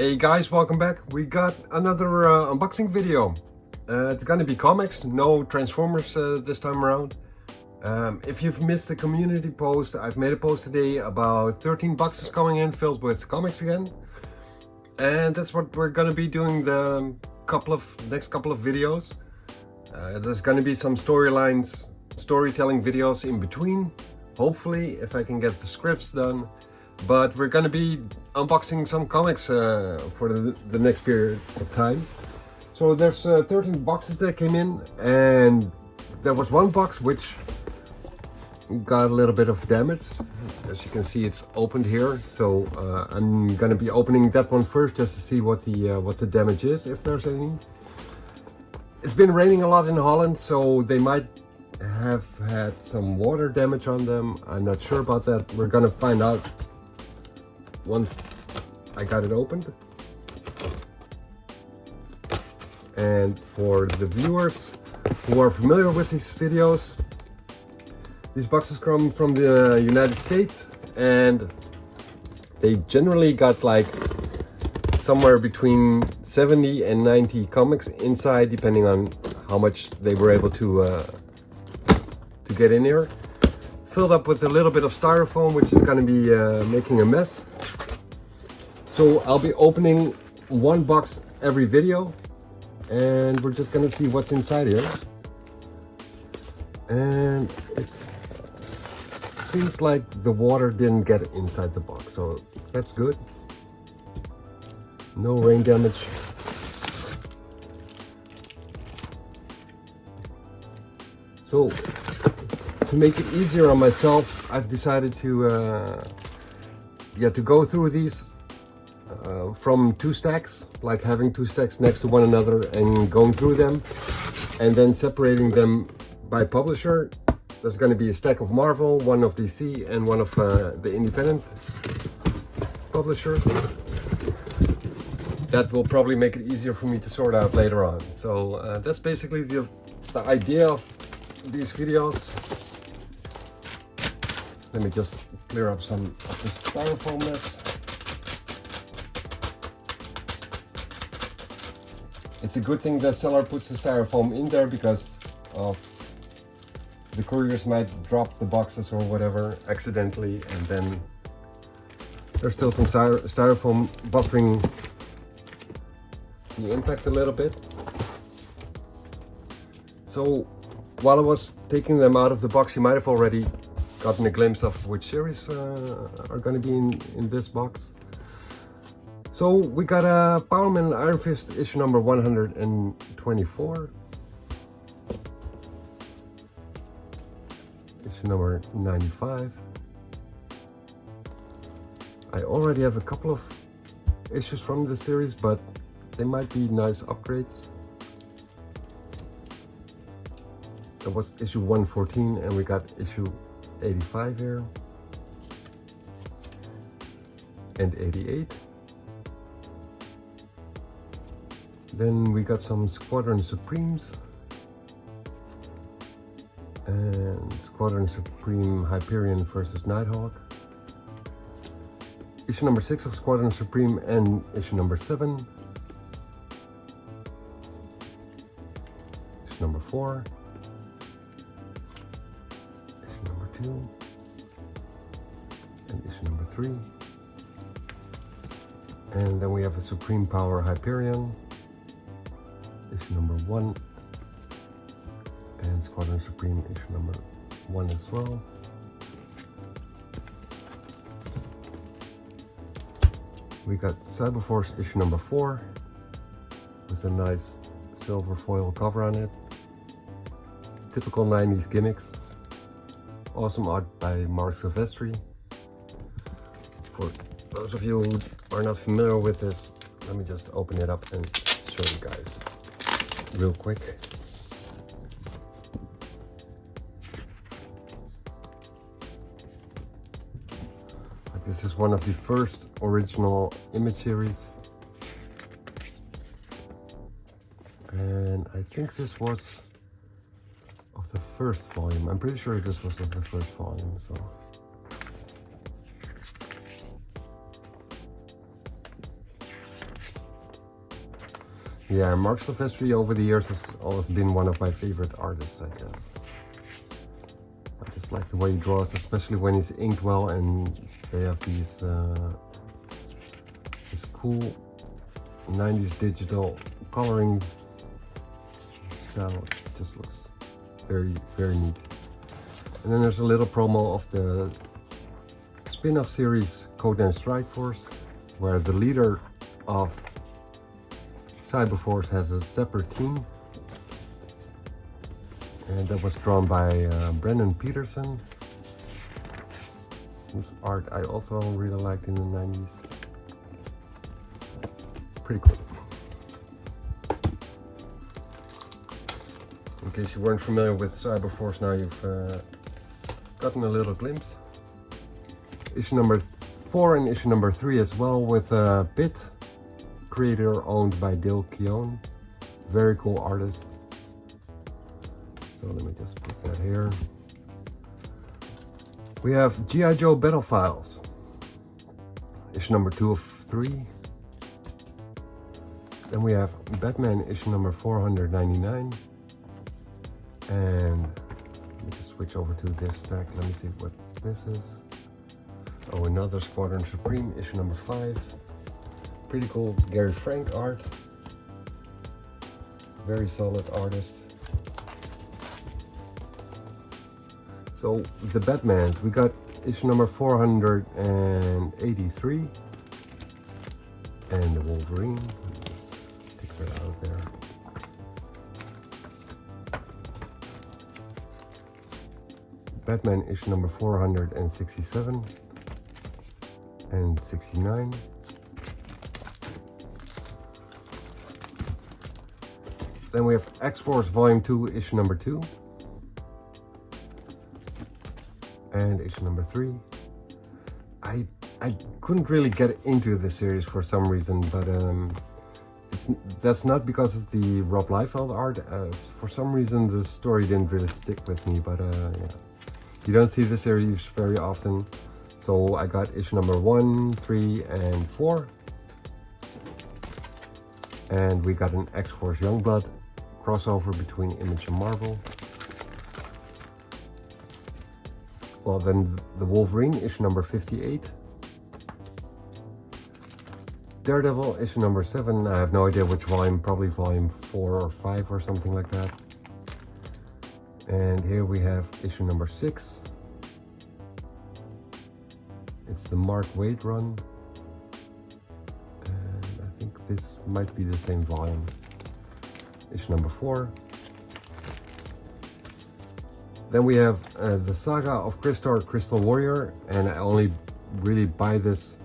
Hey guys, welcome back. We got another unboxing video. It's gonna be comics, no Transformers this time around. If you've missed the community post, I've made a post today about 13 boxes coming in filled with comics again. And that's what we're gonna be doing the next couple of videos. There's gonna be some storytelling videos in between. Hopefully, if I can get the scripts done. But we're gonna be unboxing some comics for the next period of time. So there's 13 boxes that came in, and there was one box which got a little bit of damage. As you can see, it's opened here. So I'm gonna be opening that one first just to see what the damage is, if there's any. It's been raining a lot in Holland, so they might have had some water damage on them. I'm not sure about that. We're gonna find out once I got it opened. And for the viewers who are familiar with these videos, these boxes come from the United States, and they generally got like somewhere between 70 and 90 comics inside, depending on how much they were able to get in here. Filled up with a little bit of styrofoam, which is going to be making a mess. So I'll be opening one box every video, and we're just going to see what's inside here. And it seems like the water didn't get inside the box, so that's good. No rain damage. So to make it easier on myself, I've decided to go through these from two stacks, like having two stacks next to one another and going through them, and then separating them by publisher. There's going to be a stack of Marvel, one of DC, and one of the independent publishers. That will probably make it easier for me to sort out later on. So that's basically the idea of these videos. Let me just clear up some of this styrofoam mess. It's a good thing the seller puts the styrofoam in there, because of the couriers might drop the boxes or whatever accidentally, and then there's still some styrofoam buffering the impact a little bit. So while I was taking them out of the box, you might have already gotten a glimpse of which series are going to be in this box. So we got a Power Man and Iron Fist issue number 124, issue number 95. I already have a couple of issues from the series, but they might be nice upgrades. That was issue 114, and we got issue 85 here, and 88. Then we got some Squadron Supremes and Squadron Supreme Hyperion versus Nighthawk. Issue number 6 of Squadron Supreme and issue number 7. Issue number 4. Issue number 2. And issue number 3. And then we have a Supreme Power Hyperion. Issue number 1, and Squadron Supreme issue number 1 as well. We got Cyberforce issue number 4 with a nice silver foil cover on it. Typical 90s gimmicks. Awesome art by Mark Silvestri. For those of you who are not familiar with this, let me just open it up and show you guys real quick. This is one of the first original Image series, and I think this was of the first volume. I'm pretty sure this was of the first volume. So Yeah, Mark Silvestri over the years has always been one of my favorite artists, I guess. I just like the way he draws, especially when he's inked well and they have these this cool 90s digital coloring style. It just looks very, very neat. And then there's a little promo of the spin-off series Codename Strike Force, where the leader of Cyberforce has a separate team, and that was drawn by Brendan Peterson, whose art I also really liked in the 90s. Pretty cool. In case you weren't familiar with Cyberforce, now you've gotten a little glimpse. Issue number 4 and issue number 3 as well, with Pit, creator owned by Dale Keown. Very cool artist. So let me just put that here. We have G.I. Joe Battle Files, issue number 2 of 3. Then we have Batman issue number 499. And let me just switch over to this stack. Let me see what this is. Oh, another Squadron Supreme issue number 5. Pretty cool Gary Frank art. Very solid artist. So the Batmans, we got issue number 483. And the Wolverine. Let me just take that out of there. Batman issue number 467 and 69. Then we have X-Force Volume 2 issue number 2 and issue number 3. I couldn't really get into this series for some reason, but that's not because of the Rob Liefeld art. For some reason the story didn't really stick with me, but yeah. You don't see this series very often, so I got issue number 1, 3, and 4. And we got an X-Force Youngblood crossover between Image and Marvel. Well, then the Wolverine issue number 58. Daredevil issue number 7. I have no idea which volume, probably volume 4 or 5 or something like that. And here we have issue number 6. It's the Mark Waid run. And I think this might be the same volume. Issue number 4. Then we have the Saga of Crystar Crystal Warrior. And I only really buy this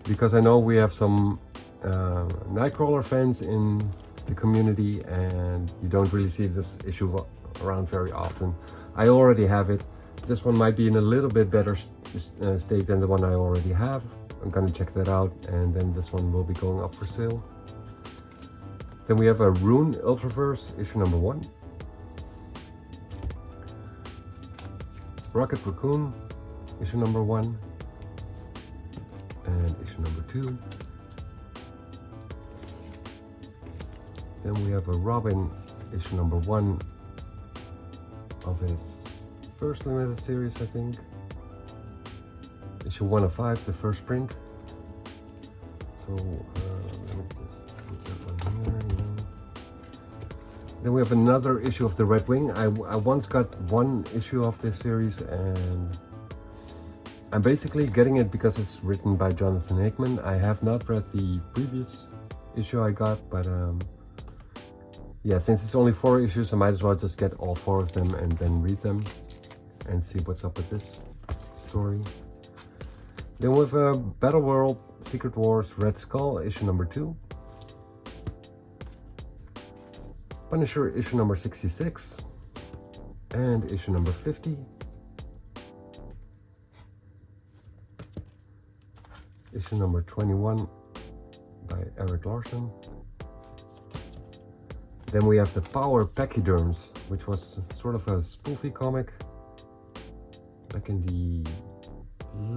because I know we have some Nightcrawler fans in the community, and you don't really see this issue around very often. I already have it. This one might be in a little bit better state than the one I already have. I'm gonna check that out, and then this one will be going up for sale. Then we have a Rune Ultraverse issue number 1. Rocket Raccoon issue number 1 and issue number 2. Then we have a Robin issue number 1 of his first limited series, I think. Issue 1 of 5, the first print. So let me just put that one here. Yeah. Then we have another issue of the Red Wing. I once got one issue of this series, and I'm basically getting it because it's written by Jonathan Hickman. I have not read the previous issue I got, but yeah, since it's only 4 issues, I might as well just get all 4 of them and then read them and see what's up with this story. Then we have Battle World Secret Wars Red Skull issue number 2. Punisher issue number 66 and issue number 50. Issue number 21 by Eric Larson. Then we have the Power Pachyderms, which was sort of a spoofy comic back in the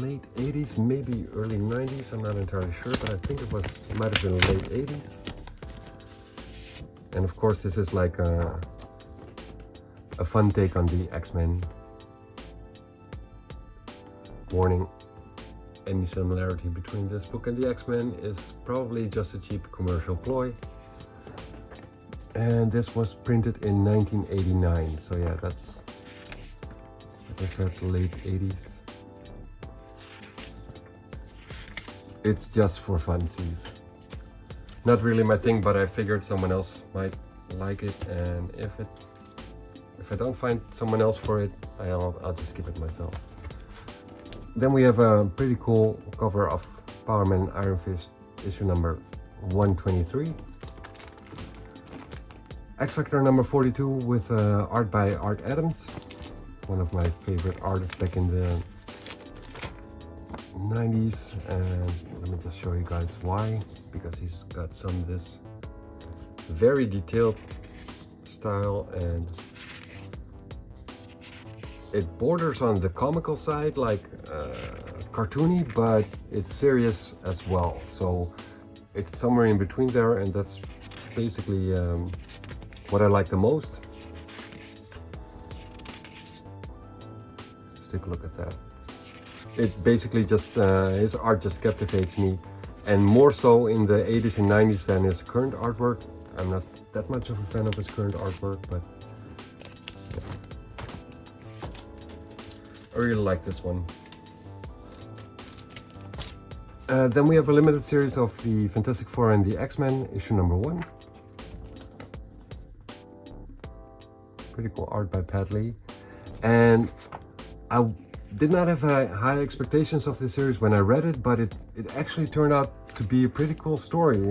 late 80s, maybe early 90s. I'm not entirely sure, but I think it might have been late 80s. And of course this is like a fun take on the X-Men. Warning, any similarity between this book and the X-Men is probably just a cheap commercial ploy. And this was printed in 1989, so yeah, that's late 80s. It's just for funsies. Not really my thing, but I figured someone else might like it, and if I don't find someone else for it, I'll just keep it myself. Then we have a pretty cool cover of Power Man Iron Fist issue number 123. X Factor number 42 with art by Art Adams, one of my favorite artists back in the 90s. And let me just show you guys why, because he's got some of this very detailed style, and it borders on the comical side, like cartoony, but it's serious as well. So it's somewhere in between there, and that's basically what I like the most. Let's take a look at that. It basically just, his art just captivates me, and more so in the 80s and 90s than his current artwork. I'm not that much of a fan of his current artwork, but I really like this one. Then we have a limited series of the Fantastic Four and the X-Men, issue number 1. Pretty cool art by Pat Lee. And I did not have high expectations of this series when I read it, but it actually turned out to be a pretty cool story,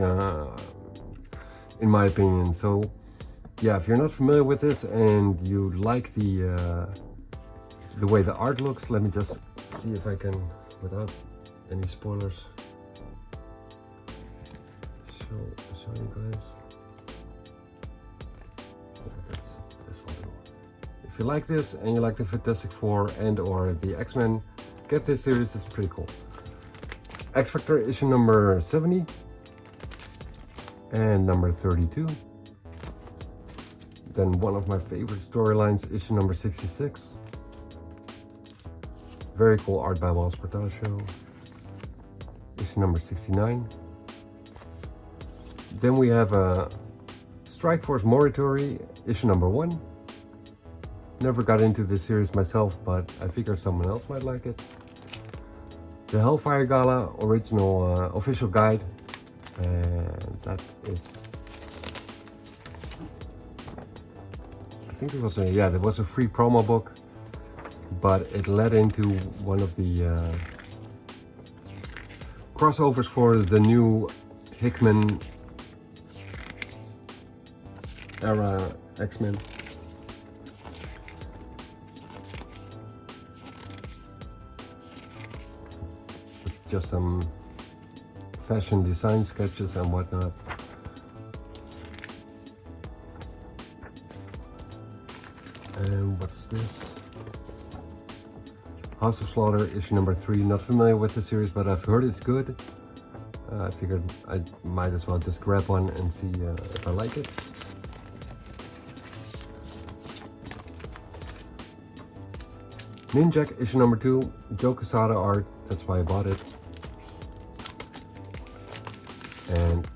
in my opinion. So yeah, if you're not familiar with this and you like the way the art looks, let me just see if I can, without any spoilers, show you guys. This will do. If you like this and you like the Fantastic Four and or the X-Men, get this series, it's pretty cool. X Factor issue number 70 and number 32. Then one of my favorite storylines, issue number 66. Very cool art by Walsh Portacio. Issue number 69. Then we have a Strike Force Morituri, issue number 1. Never got into this series myself, but I figured someone else might like it. The Hellfire Gala original official guide, and that is, I think it was there was a free promo book, but it led into one of the crossovers for the new Hickman era X-Men. It's just some fashion design sketches and whatnot. And what's this? House of Slaughter, issue number 3. Not familiar with the series, but I've heard it's good. I figured I might as well just grab one and see if I like it. Ninjak, issue number 2. Joe Quesada art, that's why I bought it. And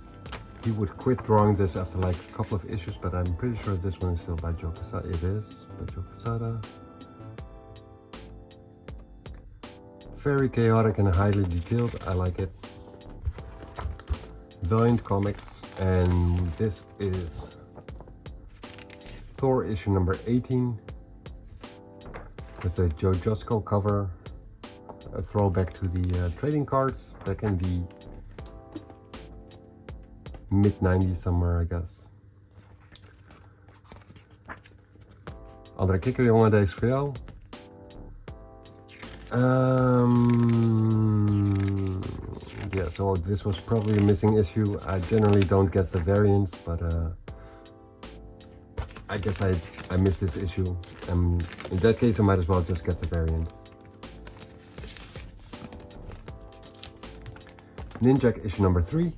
he would quit drawing this after like a couple of issues, but I'm pretty sure this one is still by Joe Quesada. It is by Joe Quesada. Very chaotic and highly detailed. I like it. Valiant Comics, and this is Thor issue number 18 with the Joe Jusko cover, a throwback to the trading cards back in the mid-90s somewhere, I guess. Andere kikker, jongen, deze voor jou. Yeah, so this was probably a missing issue. I generally don't get the variants, but I guess I missed this issue. In that case, I might as well just get the variant. Ninjak issue number 3.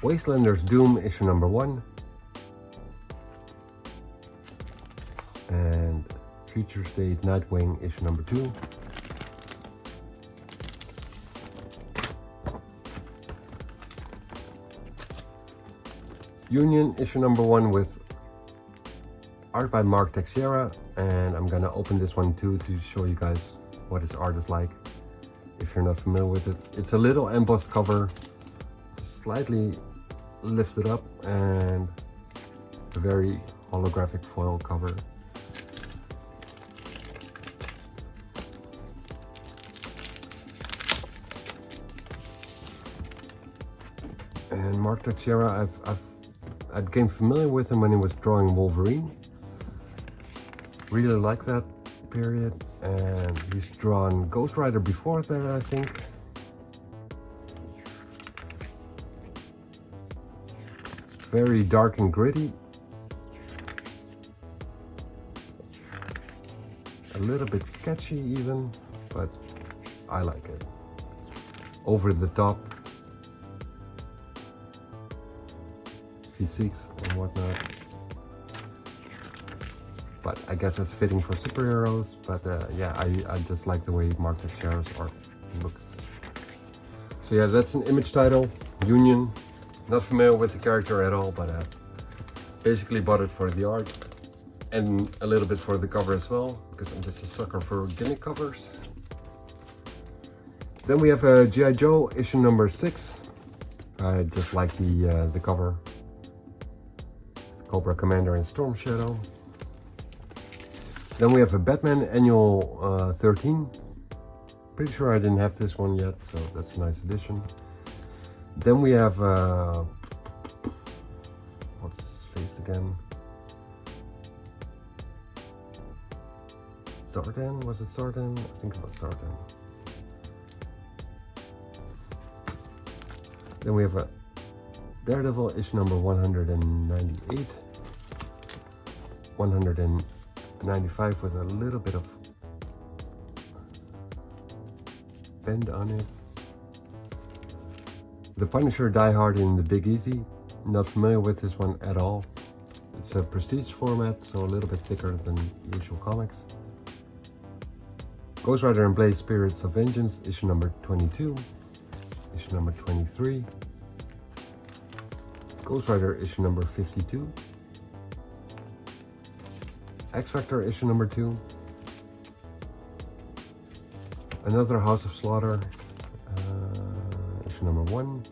Wastelander's Doom issue number 1. And Future State Nightwing issue number 2. Union issue number 1 with art by Mark Teixeira, and I'm gonna open this one too to show you guys what his art is like if you're not familiar with it. It's a little embossed cover, slightly lifted up, and a very holographic foil cover. And Mark Teixeira, I became familiar with him when he was drawing Wolverine. Really like that period, and he's drawn Ghost Rider before that, I think. Very dark and gritty. A little bit sketchy even, but I like it. Over the top. Physiques and whatnot. But I guess that's fitting for superheroes. But yeah, I just like the way Mark Teixeira's art looks. So yeah, that's an Image title, Union. Not familiar with the character at all, but basically bought it for the art and a little bit for the cover as well, because I'm just a sucker for gimmick covers. Then we have G.I. Joe issue number 6. I just like the cover. It's Cobra Commander and Storm Shadow. Then we have a Batman Annual 13. Pretty sure I didn't have this one yet, so that's a nice addition. Then we have, what's his face again? Zartan? Was it Zartan? I think it was Zartan. Then we have a Daredevil issue number 198. 195 with a little bit of bend on it. The Punisher Die Hard in the Big Easy. Not familiar with this one at all. It's a prestige format, so a little bit thicker than usual comics. Ghost Rider and Blaze Spirits of Vengeance, issue number 22. Issue number 23. Ghost Rider issue number 52. X-Factor issue number 2. Another House of Slaughter, issue number 1.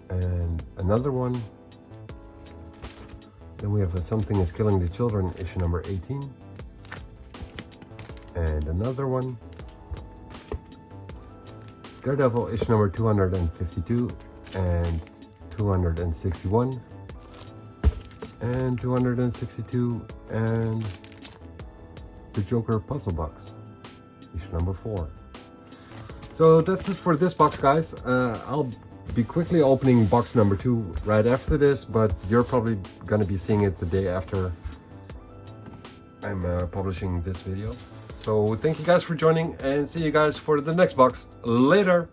And another one. Then we have Something is Killing the Children, issue number 18. And another one. Daredevil issue number 252 and 261 and 262, and the Joker Puzzle Box, issue number 4. So that's it for this box, guys. I'll be quickly opening box number 2 right after this, but you're probably gonna be seeing it the day after I'm publishing this video. So thank you guys for joining, and see you guys for the next box later.